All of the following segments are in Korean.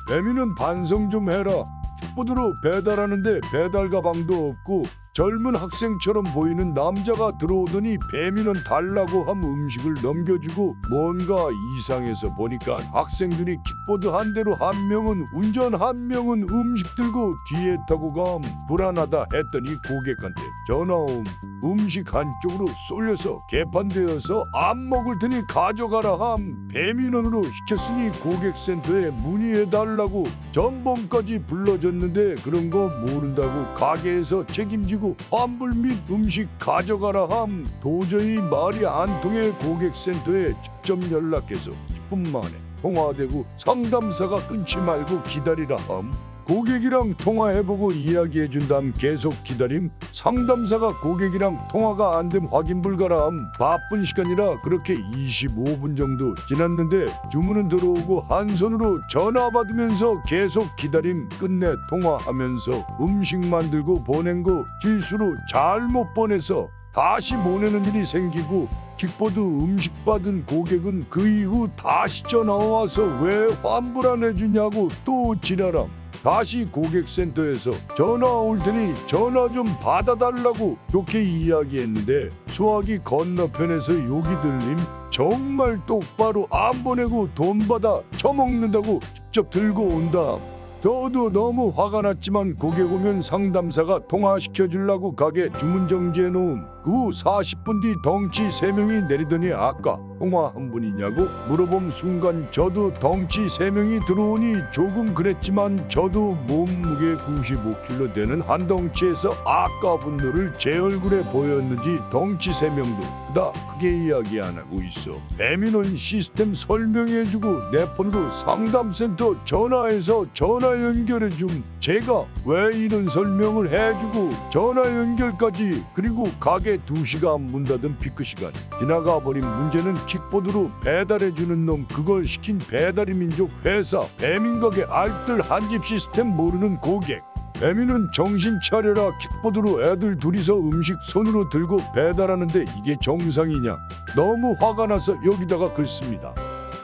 배민은 반성 좀 해라. 킥보드로 배달하는데 배달 가방도 없고 젊은 학생처럼 보이는 남자가 들어오더니 배민은 달라고 함 음식을 넘겨주고 뭔가 이상해서 보니까 학생들이 킥보드 한 대로 한 명은 운전 한 명은 음식 들고 뒤에 타고 감. 불안하다 했더니 고객한테 전화옴. 음식 한쪽으로 쏠려서 개판되어서 안 먹을 테니 가져가라 함. 배민원으로 시켰으니 고객센터에 문의해달라고 전번까지 불러줬는데 그런 거 모른다고 가게에서 책임지고 환불 및 음식 가져가라 함. 도저히 말이 안 통해 고객센터에 직접 연락해서 10분 만에 통화되고 상담사가 끊지 말고 기다리라 함. 고객이랑 통화해보고 이야기해준 다음 계속 기다림. 상담사가 고객이랑 통화가 안 됨 확인 불가람. 바쁜 시간이라 그렇게 25분 정도 지났는데 주문은 들어오고 한 손으로 전화 받으면서 계속 기다림. 끝내 통화하면서 음식 만들고 보낸 거 실수로 잘못 보내서 다시 보내는 일이 생기고 킥보드 음식 받은 고객은 그 이후 다시 전화와서 왜 환불 안 해주냐고 또 지랄함. 다시 고객센터에서 전화 올 테니 전화 좀 받아달라고 좋게 이야기했는데 수화기 건너편에서 욕이 들림. 정말 똑바로 안 보내고 돈 받아 처먹는다고 직접 들고 온다. 저도 너무 화가 났지만 고객 오면 상담사가 통화시켜주려고 가게 주문 정지해 놓음. 그 후 40분 뒤 덩치 3명이 내리더니 아까 통화 한 분이냐고 물어봄 순간 저도 덩치 3명이 들어오니 조금 그랬지만 저도 몸무게 95kg 되는 한 덩치에서 아까 분노를 제 얼굴에 보였는지 덩치 3명도 나 크게 이야기 안 하고 있어. 배민원 시스템 설명해주고 내 폰으로 상담센터 전화해서 전화 연결해줌. 제가 왜 이런 설명을 해주고 전화 연결까지 그리고 가게 2시간 문 닫은 피크 시간 지나가 버린 문제는 킥보드로 배달해주는 놈 그걸 시킨 배달의 민족 회사 배민가게 알뜰 한집 시스템 모르는 고객. 배민은 정신 차려라. 킥보드로 애들 둘이서 음식 손으로 들고 배달하는데 이게 정상이냐. 너무 화가 나서 여기다가 긁습니다.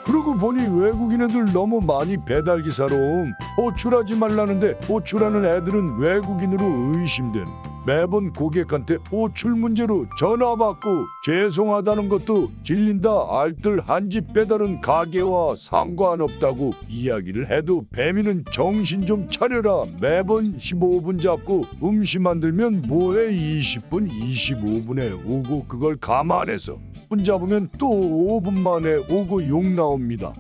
그러고 보니 외국인 애들 너무 많이 배달기사로 호출하지 말라는데 호출하는 애들은 외국인으로 의심된. 매번 고객한테 호출 문제로 전화 받고 죄송하다는 것도 질린다. 알뜰 한집 배달은 가게와 상관없다고 이야기를 해도 배민은 정신 좀 차려라. 매번 15분 잡고 음식 만들면 뭐해 20분 25분에 오고 그걸 감안해서 10분 잡으면 또 5분 만에 오고 욕 나옵니다.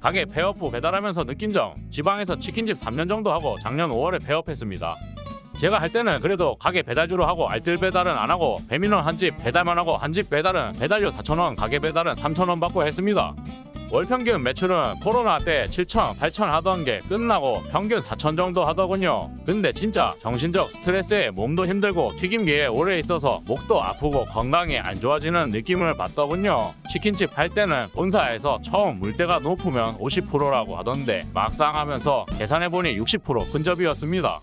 가게 폐업 후 배달하면서 느낀 점. 지방에서 치킨집 3년 정도 하고 작년 5월에 폐업했습니다. 제가 할 때는 그래도 가게 배달주로 하고 알뜰 배달은 안 하고 배민원 한 집 배달만 하고 한 집 배달은 배달료 4,000원 가게 배달은 3,000원 받고 했습니다. 월 평균 매출은 코로나 때 7,000, 8,000 하던 게 끝나고 평균 4,000 정도 하더군요. 근데 진짜 정신적 스트레스에 몸도 힘들고 튀김기에 오래 있어서 목도 아프고 건강이 안 좋아지는 느낌을 받더군요. 치킨집 할 때는 본사에서 처음 물때가 높으면 50%라고 하던데 막상 하면서 계산해보니 60% 근접이었습니다.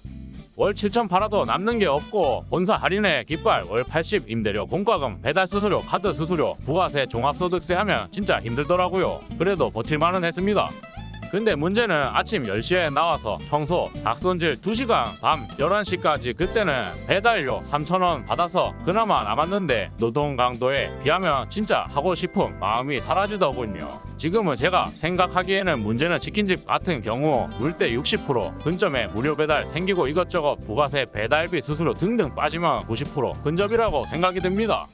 월 7,000 팔아도 남는 게 없고 본사 할인에 깃발 월 80 임대료 공과금 배달 수수료 카드 수수료 부가세 종합소득세 하면 진짜 힘들더라고요. 그래도 버틸만은 했습니다. 근데 문제는 아침 10시에 나와서 청소, 닭손질 2시간 밤 11시까지 그때는 배달료 3,000원 받아서 그나마 남았는데 노동 강도에 비하면 진짜 하고 싶은 마음이 사라지더군요. 지금은 제가 생각하기에는 문제는 치킨집 같은 경우 물때 60% 근점에 무료 배달 생기고 이것저것 부가세 배달비 수수료 등등 빠지면 90% 근접이라고 생각이 듭니다.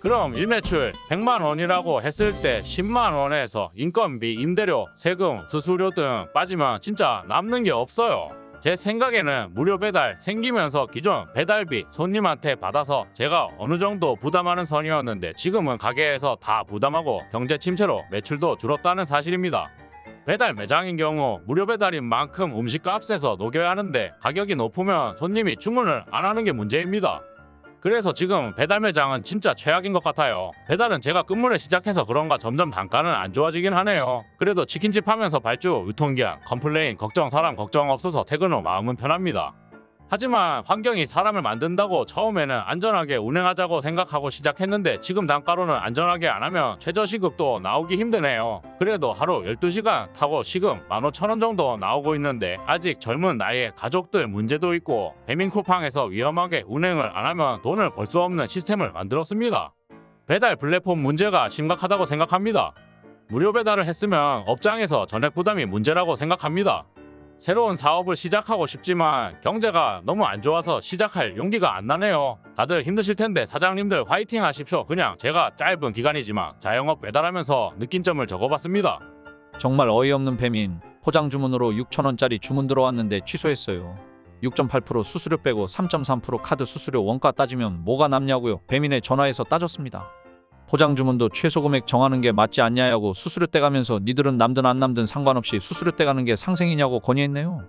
그럼 일매출 100만 원이라고 했을 때 10만 원에서 인건비, 임대료, 세금, 수수료 등 빠지면 진짜 남는 게 없어요. 제 생각에는 무료 배달 생기면서 기존 배달비 손님한테 받아서 제가 어느 정도 부담하는 선이었는데 지금은 가게에서 다 부담하고 경제 침체로 매출도 줄었다는 사실입니다. 배달 매장인 경우 무료 배달인 만큼 음식값에서 녹여야 하는데 가격이 높으면 손님이 주문을 안 하는 게 문제입니다. 그래서 지금 배달 매장은 진짜 최악인 것 같아요. 배달은 제가 끝물에 시작해서 그런가 점점 단가는 안 좋아지긴 하네요. 그래도 치킨집 하면서 발주, 유통기한, 컴플레인, 걱정 사람 걱정 없어서 퇴근 후 마음은 편합니다. 하지만 환경이 사람을 만든다고 처음에는 안전하게 운행하자고 생각하고 시작했는데 지금 단가로는 안전하게 안 하면 최저시급도 나오기 힘드네요. 그래도 하루 12시간 타고 시급 15,000원 정도 나오고 있는데 아직 젊은 나이에 가족들 문제도 있고 배민 쿠팡에서 위험하게 운행을 안 하면 돈을 벌 수 없는 시스템을 만들었습니다. 배달 플랫폼 문제가 심각하다고 생각합니다. 무료 배달을 했으면 업장에서 전액 부담이 문제라고 생각합니다. 새로운 사업을 시작하고 싶지만 경제가 너무 안 좋아서 시작할 용기가 안 나네요. 다들 힘드실 텐데 사장님들 화이팅 하십시오. 그냥 제가 짧은 기간이지만 자영업 배달하면서 느낀 점을 적어봤습니다. 정말 어이없는 배민. 포장 주문으로 6,000원짜리 주문 들어왔는데 취소했어요. 6.8% 수수료 빼고 3.3% 카드 수수료 원가 따지면 뭐가 남냐고요. 배민에 전화해서 따졌습니다. 포장 주문도 최소 금액 정하는 게 맞지 않냐고 수수료 떼가면서 니들은 남든 안 남든 상관없이 수수료 떼가는 게 상생이냐고 건의했네요.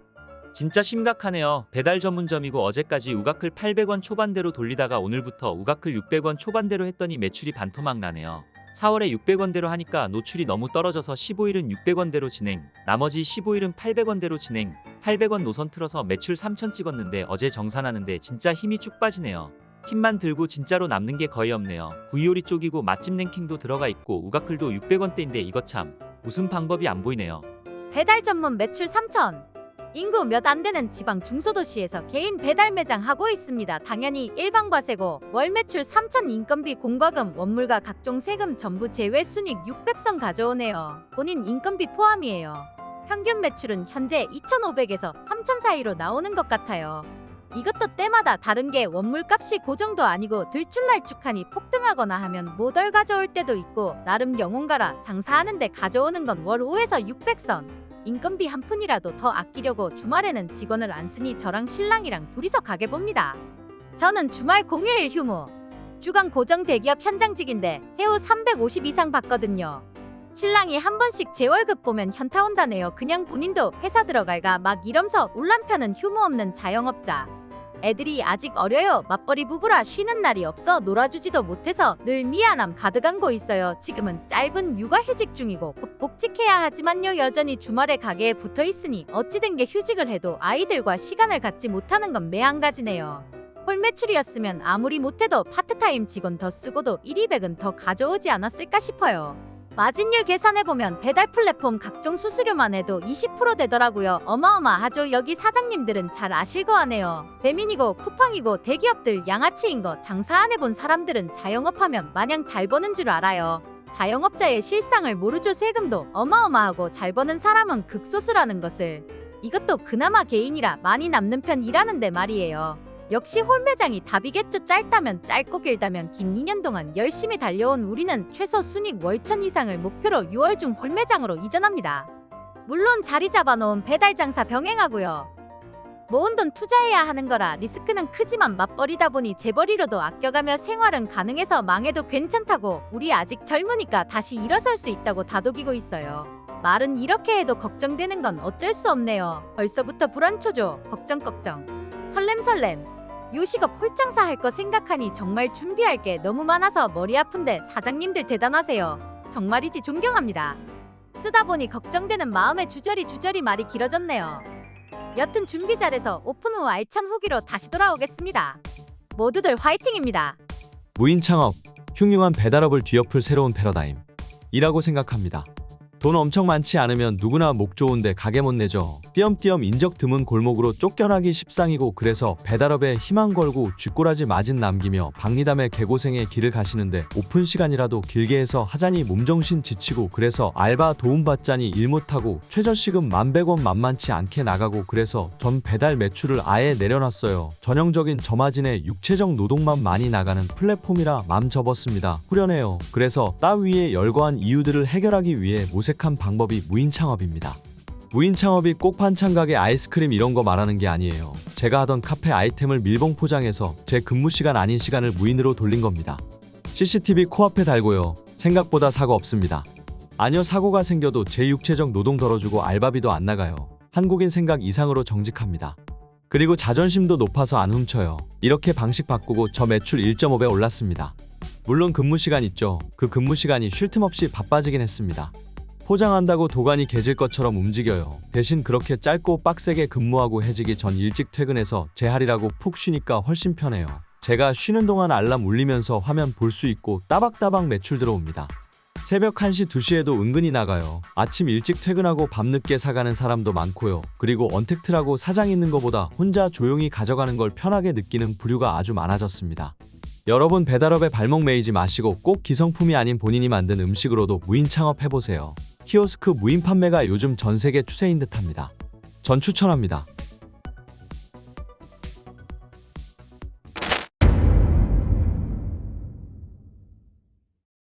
진짜 심각하네요. 배달 전문점이고 어제까지 우가클 800원 초반대로 돌리다가 오늘부터 우가클 600원 초반대로 했더니 매출이 반토막 나네요. 4월에 600원대로 하니까 노출이 너무 떨어져서 15일은 600원대로 진행, 나머지 15일은 800원대로 진행, 800원 노선 틀어서 매출 3,000 찍었는데 어제 정산하는데 진짜 힘이 쭉 빠지네요. 힘만 들고 진짜로 남는 게 거의 없네요. 구이요리 쪽이고 맛집 랭킹도 들어가 있고 우가클도 600원대인데 이거 참 무슨 방법이 안 보이네요. 배달 전문 매출 3천. 인구 몇 안 되는 지방 중소도시에서 개인 배달 매장 하고 있습니다. 당연히 일반과세고 월 매출 3천, 인건비, 공과금, 원물과 각종 세금 전부 제외 순익 600선 가져오네요. 본인 인건비 포함이에요. 평균 매출은 현재 2,500에서 3천 사이로 나오는 것 같아요. 이것도 때마다 다른 게 원물값이 고정도 아니고 들쭉날쭉하니 폭등하거나 하면 모덜 가져올 때도 있고 나름 영혼가라 장사하는데 가져오는 건 월 5에서 600선. 인건비 한 푼이라도 더 아끼려고 주말에는 직원을 안 쓰니 저랑 신랑이랑 둘이서 가게 봅니다. 저는 주말 공휴일 휴무. 주간 고정 대기업 현장직인데 세후 350 이상 받거든요. 신랑이 한 번씩 제 월급 보면 현타 온다네요. 그냥 본인도 회사 들어갈까 막 이러면서 울남편은 휴무 없는 자영업자. 애들이 아직 어려요. 맞벌이 부부라 쉬는 날이 없어 놀아주지도 못해서 늘 미안함 가득한 거 있어요. 지금은 짧은 육아휴직 중이고 곧 복직해야 하지만요. 여전히 주말에 가게에 붙어있으니 어찌된 게 휴직을 해도 아이들과 시간을 갖지 못하는 건 매한가지네요. 홀 매출이었으면 아무리 못해도 파트타임 직원 더 쓰고도 1,200은 더 가져오지 않았을까 싶어요. 마진율 계산해보면 배달 플랫폼 각종 수수료만 해도 20% 되더라고요. 어마어마하죠. 여기 사장님들은 잘 아실 거 아네요. 배민이고 쿠팡이고 대기업들 양아치인 거 장사 안 해본 사람들은 자영업하면 마냥 잘 버는 줄 알아요. 자영업자의 실상을 모르죠. 세금도 어마어마하고 잘 버는 사람은 극소수라는 것을. 이것도 그나마 개인이라 많이 남는 편이라는데 말이에요. 역시 홀매장이 답이겠죠. 짧다면 짧고 길다면 긴 2년 동안 열심히 달려온 우리는 최소 순익 월 1,000 이상을 목표로 6월 중 홀매장으로 이전합니다. 물론 자리 잡아놓은 배달 장사 병행하고요. 모은 돈 투자해야 하는 거라 리스크는 크지만 맞벌이다 보니 재벌이로도 아껴가며 생활은 가능해서 망해도 괜찮다고 우리 아직 젊으니까 다시 일어설 수 있다고 다독이고 있어요. 말은 이렇게 해도 걱정되는 건 어쩔 수 없네요. 벌써부터 불안초조. 걱정. 설렘. 요식업 홀장사 할 거 생각하니 정말 준비할 게 너무 많아서 머리 아픈데 사장님들 대단하세요. 정말이지 존경합니다. 쓰다 보니 걱정되는 마음에 주저리 말이 길어졌네요. 여튼 준비 잘해서 오픈 후 알찬 후기로 다시 돌아오겠습니다. 모두들 화이팅입니다. 무인 창업, 흉흉한 배달업을 뒤엎을 새로운 패러다임 이라고 생각합니다. 돈 엄청 많지 않으면 누구나 목 좋은데 가게 못 내죠. 띄엄띄엄 인적 드문 골목으로 쫓겨나기 십상이고 그래서 배달업에 희망 걸고 쥐꼬라지 마진 남기며 박리담의 개고생의 길을 가시는데 오픈 시간이라도 길게 해서 하자니 몸정신 지치고 그래서 알바 도움받자니 일 못하고 최저시급 1,100원 만만치 않게 나가고 그래서 전 배달 매출을 아예 내려놨어요. 전형적인 저마진의 육체적 노동만 많이 나가는 플랫폼이라 맘 접었습니다. 후련해요. 그래서 따위의 열거한 이유들을 해결하기 위해 모색한 방법이 무인 창업입니다. 무인 창업이 꼭 반찬 가게 아이스크림 이런 거 말하는 게 아니에요. 제가 하던 카페 아이템을 밀봉 포장해서 제 근무 시간 아닌 시간을 무인으로 돌린 겁니다. CCTV 코앞에 달고요. 생각보다 사고 없습니다. 아니요, 사고가 생겨도 제 육체적 노동 덜어주고 알바비도 안 나가요. 한국인 생각 이상으로 정직합니다. 그리고 자존심도 높아서 안 훔쳐요. 이렇게 방식 바꾸고 저 매출 1.5배 올랐습니다. 물론 근무 시간 있죠. 그 근무 시간이 쉴 틈 없이 바빠지긴 했습니다. 포장한다고 도가니 개질 것처럼 움직여요. 대신 그렇게 짧고 빡세게 근무하고 해지기 전 일찍 퇴근해서 제 할이라고 푹 쉬니까 훨씬 편해요. 제가 쉬는 동안 알람 울리면서 화면 볼 수 있고 따박따박 매출 들어옵니다. 새벽 1시, 2시에도 은근히 나가요. 아침 일찍 퇴근하고 밤늦게 사가는 사람도 많고요. 그리고 언택트라고 사장 있는 것보다 혼자 조용히 가져가는 걸 편하게 느끼는 부류가 아주 많아졌습니다. 여러분 배달업에 발목 매이지 마시고 꼭 기성품이 아닌 본인이 만든 음식으로도 무인 창업해보세요. 키오스크 무인 판매가 요즘 전 세계 추세인 듯합니다. 전 추천합니다.